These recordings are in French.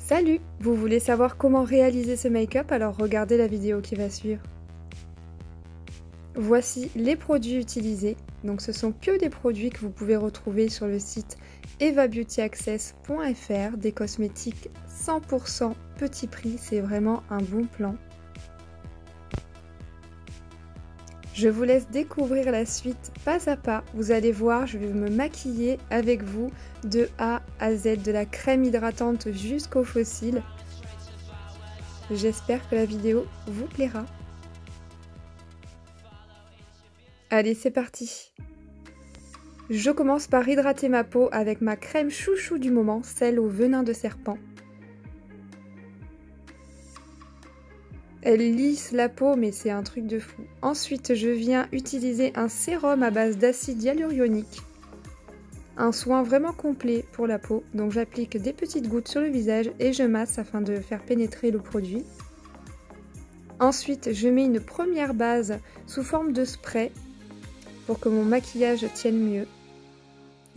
Salut! Vous voulez savoir comment réaliser ce make-up? Alors regardez la vidéo qui va suivre. Voici les produits utilisés. Donc ce sont que des produits que vous pouvez retrouver sur le site evabeautyaccess.fr, des cosmétiques 100% petit prix, c'est vraiment un bon plan. Je vous laisse découvrir la suite pas à pas. Vous allez voir, je vais me maquiller avec vous de A à Z, de la crème hydratante jusqu'aux fossiles. J'espère que la vidéo vous plaira. Allez, c'est parti. Je commence par hydrater ma peau avec ma crème chouchou du moment, celle au venin de serpent. Elle lisse la peau, mais c'est un truc de fou. Ensuite, je viens utiliser un sérum à base d'acide hyaluronique. Un soin vraiment complet pour la peau. Donc j'applique des petites gouttes sur le visage et je masse afin de faire pénétrer le produit. Ensuite, je mets une première base sous forme de spray pour que mon maquillage tienne mieux.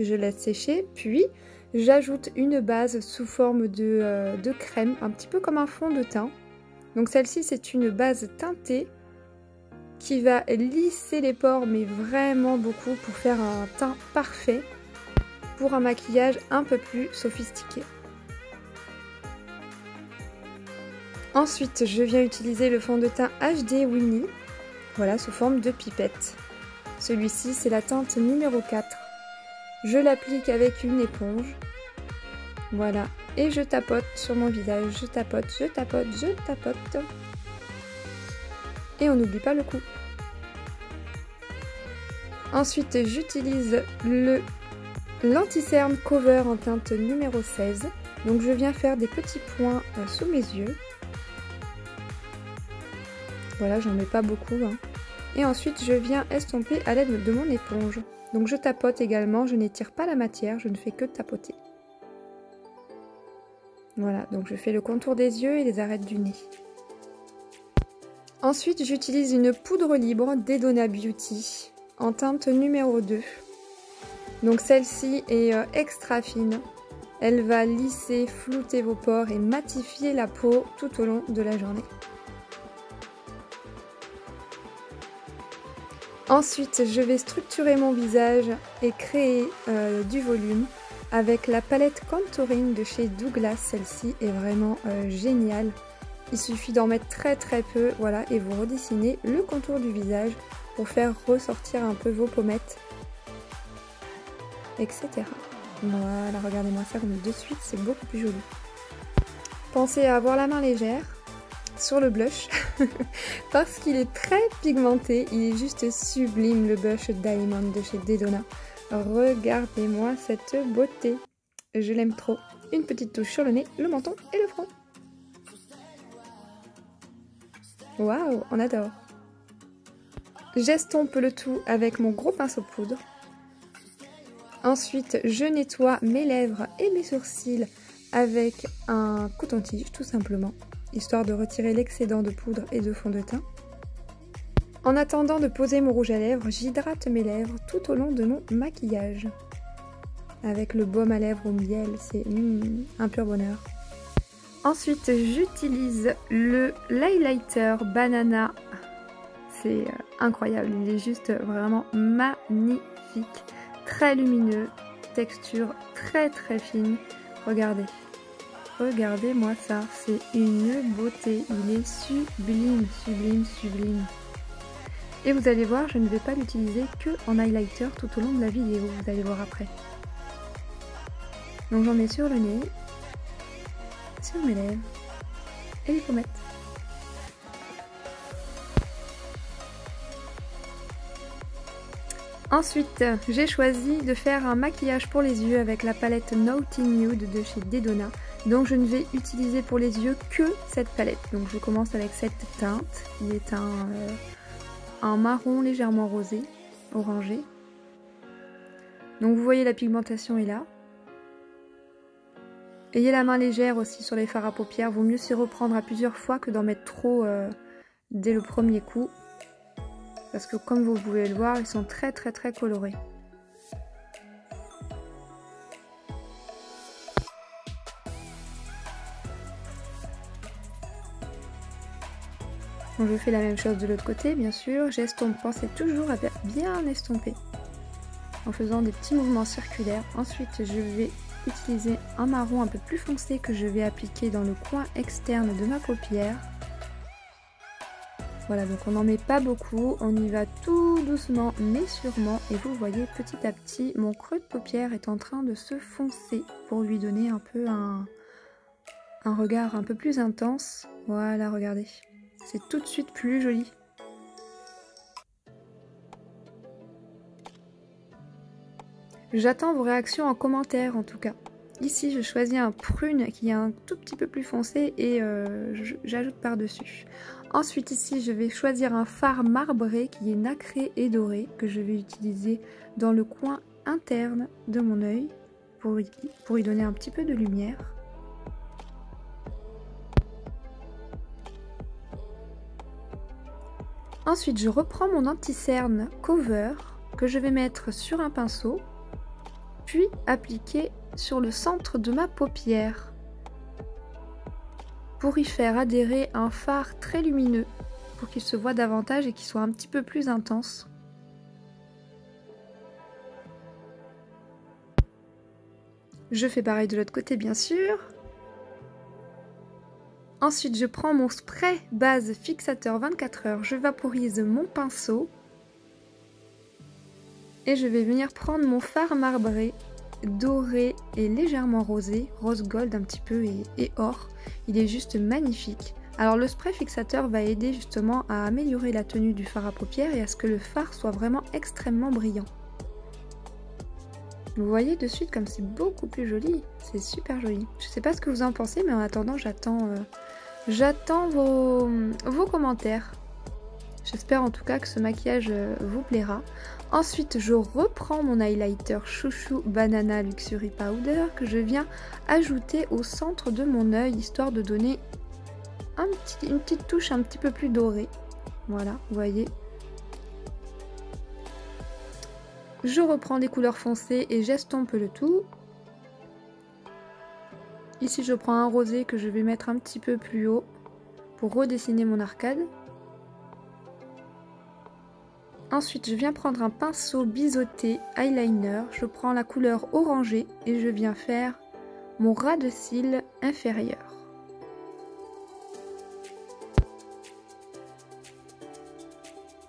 Je laisse sécher, puis j'ajoute une base sous forme de crème, un petit peu comme un fond de teint. Donc celle-ci, c'est une base teintée qui va lisser les pores, mais vraiment beaucoup, pour faire un teint parfait pour un maquillage un peu plus sophistiqué. Ensuite, je viens utiliser le fond de teint HD Winnie, voilà, sous forme de pipette. Celui-ci, c'est la teinte numéro 4. Je l'applique avec une éponge, voilà. Et je tapote sur mon visage, je tapote, je tapote, je tapote. Et on n'oublie pas le cou. Ensuite, j'utilise l'anti-cerne Cover en teinte numéro 16. Donc je viens faire des petits points sous mes yeux. Voilà, j'en mets pas beaucoup. Et ensuite, je viens estomper à l'aide de mon éponge. Donc je tapote également, je n'étire pas la matière, je ne fais que tapoter. Voilà, donc je fais le contour des yeux et les arêtes du nez. Ensuite, j'utilise une poudre libre d'Edona Beauty en teinte numéro 2. Donc celle-ci est extra fine. Elle va lisser, flouter vos pores et matifier la peau tout au long de la journée. Ensuite, je vais structurer mon visage et créer du volume avec la palette Contouring de chez Douglas. Celle-ci est vraiment géniale. Il suffit d'en mettre très peu, voilà, et vous redessinez le contour du visage pour faire ressortir un peu vos pommettes, etc. Voilà, regardez-moi ça comme de suite, c'est beaucoup plus joli. Pensez à avoir la main légère sur le blush parce qu'il est très pigmenté, il est juste sublime, le blush Diamond de chez Dedona. Regardez-moi cette beauté, je l'aime trop. Une petite touche sur le nez, le menton et le front. Waouh, on adore. J'estompe le tout avec mon gros pinceau poudre. Ensuite, je nettoie mes lèvres et mes sourcils avec un coton-tige, tout simplement, histoire de retirer l'excédent de poudre et de fond de teint. En attendant de poser mon rouge à lèvres, j'hydrate mes lèvres tout au long de mon maquillage. Avec le baume à lèvres au miel, c'est un pur bonheur. Ensuite, j'utilise l'highlighter Banana. C'est incroyable, il est juste vraiment magnifique. Très lumineux, texture très fine. Regardez. Regardez-moi ça, c'est une beauté. Il est sublime, sublime, sublime. Et vous allez voir, je ne vais pas l'utiliser que en highlighter tout au long de la vidéo, vous allez voir après. Donc j'en mets sur le nez, sur mes lèvres et les pommettes. Ensuite, j'ai choisi de faire un maquillage pour les yeux avec la palette Naughty Nude de chez Dedona. Donc je ne vais utiliser pour les yeux que cette palette. Donc je commence avec cette teinte qui est un marron légèrement rosé, orangé. Donc vous voyez la pigmentation est là. Ayez la main légère aussi sur les fards à paupières. Vaut mieux s'y reprendre à plusieurs fois que d'en mettre trop dès le premier coup. Parce que comme vous pouvez le voir, ils sont très colorés. Donc je fais la même chose de l'autre côté, bien sûr. J'estompe, pensez toujours à bien estomper en faisant des petits mouvements circulaires. Ensuite, je vais utiliser un marron un peu plus foncé que je vais appliquer dans le coin externe de ma paupière. Voilà, donc on n'en met pas beaucoup, on y va tout doucement mais sûrement. Et vous voyez, petit à petit, mon creux de paupière est en train de se foncer pour lui donner un peu un regard un peu plus intense. Voilà, regardez, c'est tout de suite plus joli. J'attends vos réactions en commentaire en tout cas. Ici, je choisis un prune qui est un tout petit peu plus foncé et j'ajoute par-dessus. Ensuite, ici, je vais choisir un fard marbré qui est nacré et doré que je vais utiliser dans le coin interne de mon œil pour y donner un petit peu de lumière. Ensuite, je reprends mon anti-cerne Cover que je vais mettre sur un pinceau, puis appliquer sur le centre de ma paupière pour y faire adhérer un fard très lumineux pour qu'il se voit davantage et qu'il soit un petit peu plus intense. Je fais pareil de l'autre côté bien sûr. Ensuite je prends mon spray base fixateur 24 heures, je vaporise mon pinceau et je vais venir prendre mon fard marbré doré et légèrement rosé, rose gold un petit peu et or. Il est juste magnifique. Alors le spray fixateur va aider justement à améliorer la tenue du fard à paupières et à ce que le fard soit vraiment extrêmement brillant. Vous voyez de suite comme c'est beaucoup plus joli, c'est super joli. Je sais pas ce que vous en pensez mais en attendant j'attends vos commentaires. J'espère en tout cas que ce maquillage vous plaira. Ensuite, je reprends mon highlighter Chouchou Banana Luxury Powder que je viens ajouter au centre de mon œil, histoire de donner une petite touche un petit peu plus dorée. Voilà, vous voyez. Je reprends des couleurs foncées et j'estompe le tout. Ici, je prends un rosé que je vais mettre un petit peu plus haut pour redessiner mon arcade. Ensuite, je viens prendre un pinceau biseauté eyeliner, je prends la couleur orangée et je viens faire mon ras de cils inférieur.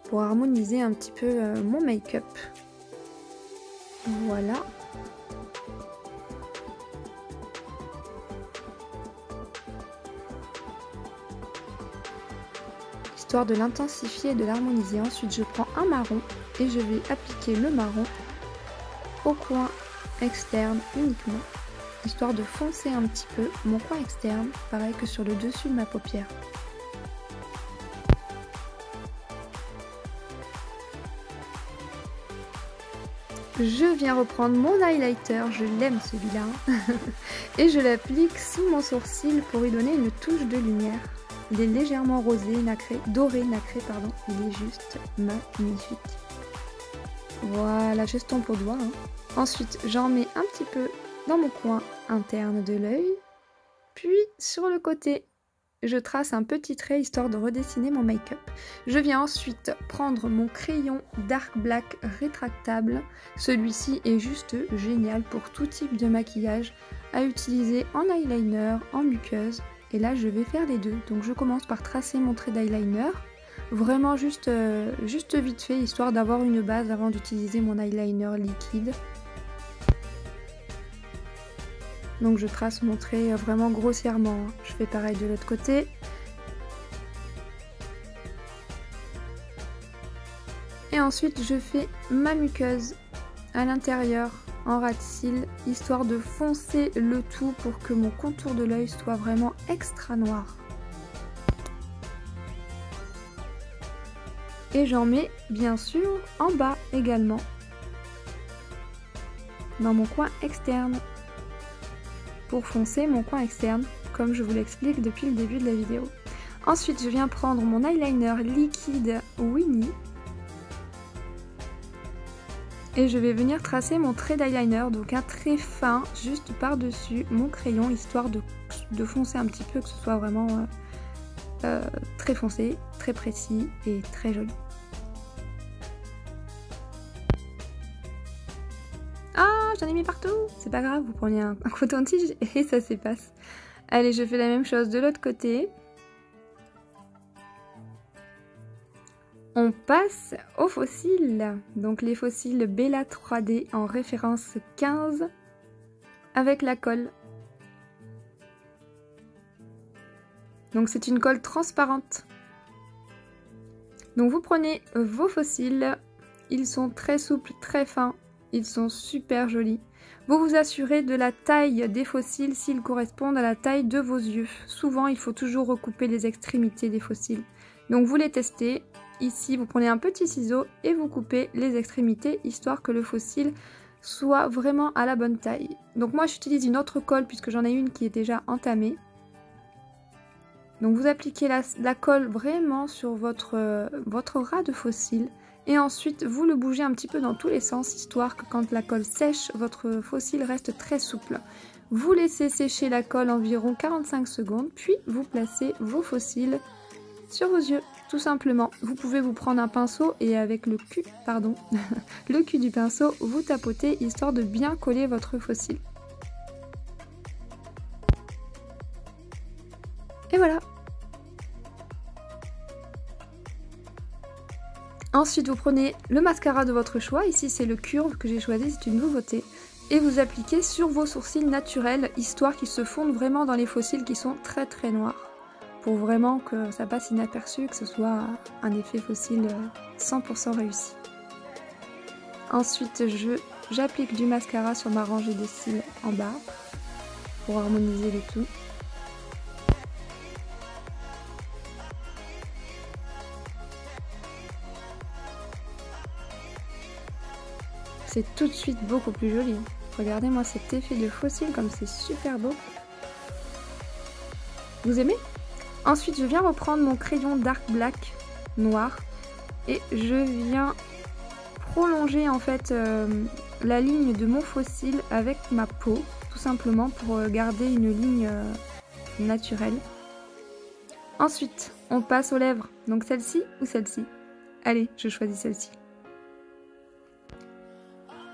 Pour harmoniser un petit peu mon make-up. Voilà. Histoire de l'intensifier et de l'harmoniser. Ensuite, je prends un marron et je vais appliquer le marron au coin externe uniquement, histoire de foncer un petit peu mon coin externe, pareil que sur le dessus de ma paupière. Je viens reprendre mon highlighter, je l'aime celui-là, et je l'applique sous mon sourcil pour lui donner une touche de lumière. Il est légèrement rosé, nacré, doré, nacré, pardon. Il est juste magnifique. Voilà, j'estompe au doigt. Ensuite, j'en mets un petit peu dans mon coin interne de l'œil. Puis, sur le côté, je trace un petit trait histoire de redessiner mon make-up. Je viens ensuite prendre mon crayon Dark Black rétractable. Celui-ci est juste génial pour tout type de maquillage à utiliser en eyeliner, en muqueuse. Et là, je vais faire les deux. Donc, je commence par tracer mon trait d'eyeliner. Vraiment juste vite fait, histoire d'avoir une base avant d'utiliser mon eyeliner liquide. Donc, je trace mon trait vraiment grossièrement. Je fais pareil de l'autre côté. Et ensuite, je fais ma muqueuse à l'intérieur en ras de cils, histoire de foncer le tout pour que mon contour de l'œil soit vraiment extra noir. Et j'en mets bien sûr en bas également, dans mon coin externe, pour foncer mon coin externe, comme je vous l'explique depuis le début de la vidéo. Ensuite, je viens prendre mon eyeliner liquide Winnie. Et je vais venir tracer mon trait d'eyeliner, donc un trait fin juste par-dessus mon crayon, histoire de foncer un petit peu, que ce soit vraiment très foncé, très précis et très joli. Ah, j'en ai mis partout! C'est pas grave, vous prenez un coton-tige et ça s'efface. Allez, je fais la même chose de l'autre côté. On passe aux fossiles. Donc les fossiles Bella 3D en référence 15 avec la colle. Donc c'est une colle transparente. Donc vous prenez vos fossiles, ils sont très souples, très fins, ils sont super jolis. Vous vous assurez de la taille des fossiles s'ils correspondent à la taille de vos yeux. Souvent il faut toujours recouper les extrémités des fossiles. Donc vous les testez, ici vous prenez un petit ciseau et vous coupez les extrémités histoire que le fossile soit vraiment à la bonne taille. Donc moi j'utilise une autre colle puisque j'en ai une qui est déjà entamée. Donc vous appliquez la colle vraiment sur votre ras de fossile et ensuite vous le bougez un petit peu dans tous les sens histoire que quand la colle sèche, votre fossile reste très souple. Vous laissez sécher la colle environ 45 secondes puis vous placez vos fossiles sur vos yeux tout simplement. Vous pouvez vous prendre un pinceau et avec le cul du pinceau vous tapotez histoire de bien coller votre fossile. Et voilà. Ensuite, vous prenez le mascara de votre choix. Ici, c'est le Curve que j'ai choisi, c'est une nouveauté. Et vous appliquez sur vos sourcils naturels, histoire qu'ils se fondent vraiment dans les fossiles qui sont très très noirs. Pour vraiment que ça passe inaperçu, que ce soit un effet fossile 100% réussi. Ensuite, j'applique du mascara sur ma rangée de cils en bas, pour harmoniser le tout. C'est tout de suite beaucoup plus joli. Regardez-moi cet effet de fossile comme c'est super beau. Vous aimez? Ensuite, je viens reprendre mon crayon Dark Black noir et je viens prolonger en fait la ligne de mon fossile avec ma peau, tout simplement pour garder une ligne naturelle. Ensuite, on passe aux lèvres. Donc celle-ci ou celle-ci? Allez, je choisis celle-ci.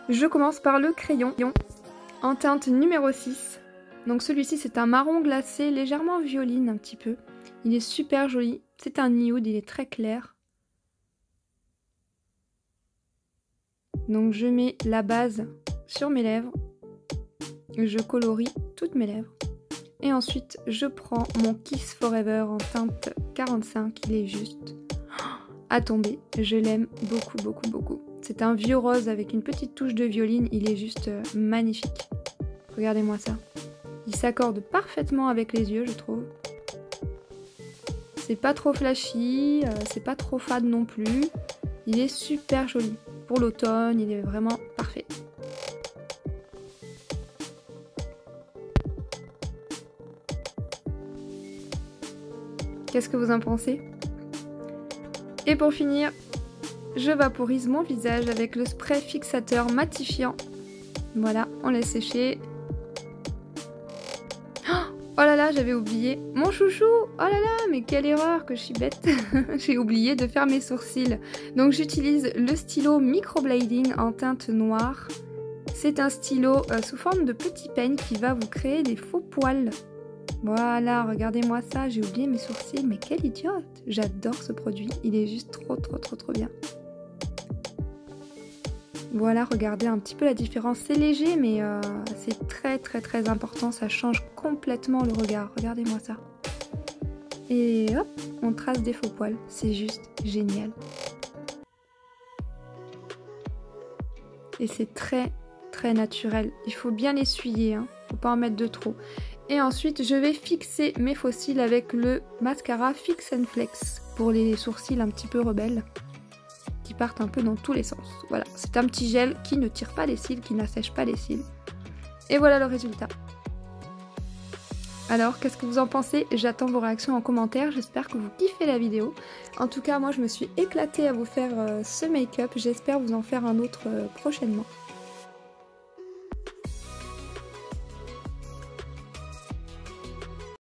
Je commence par le crayon en teinte numéro 6. Donc celui-ci c'est un marron glacé, légèrement violine un petit peu. Il est super joli. C'est un nude, il est très clair. Donc je mets la base sur mes lèvres. Je colorie toutes mes lèvres. Et ensuite je prends mon Kiss Forever en teinte 45. Il est juste à tomber. Je l'aime beaucoup beaucoup beaucoup. C'est un vieux rose avec une petite touche de violine, il est juste magnifique. Regardez-moi ça. Il s'accorde parfaitement avec les yeux, je trouve. C'est pas trop flashy, c'est pas trop fade non plus. Il est super joli. Pour l'automne, il est vraiment parfait. Qu'est-ce que vous en pensez? Et pour finir, je vaporise mon visage avec le spray fixateur matifiant. Voilà, on laisse sécher. Oh là là, j'avais oublié mon chouchou. Oh là là, mais quelle erreur que je suis bête. J'ai oublié de faire mes sourcils. Donc j'utilise le stylo Microblading en teinte noire. C'est un stylo sous forme de petit peigne qui va vous créer des faux poils. Voilà, regardez-moi ça, j'ai oublié mes sourcils, mais quelle idiote. J'adore ce produit, il est juste trop bien. Voilà, regardez un petit peu la différence, c'est léger mais c'est très important, ça change complètement le regard, regardez-moi ça. Et hop, on trace des faux poils, c'est juste génial. Et c'est très naturel, il faut bien essuyer, hein. Faut pas en mettre de trop. Et ensuite, je vais fixer mes faux cils avec le mascara Fix and Flex pour les sourcils un petit peu rebelles qui partent un peu dans tous les sens. Voilà, c'est un petit gel qui ne tire pas les cils, qui n'assèche pas les cils. Et voilà le résultat. Alors, qu'est-ce que vous en pensez? J'attends vos réactions en commentaire, j'espère que vous kiffez la vidéo. En tout cas, moi je me suis éclatée à vous faire ce make-up, j'espère vous en faire un autre prochainement.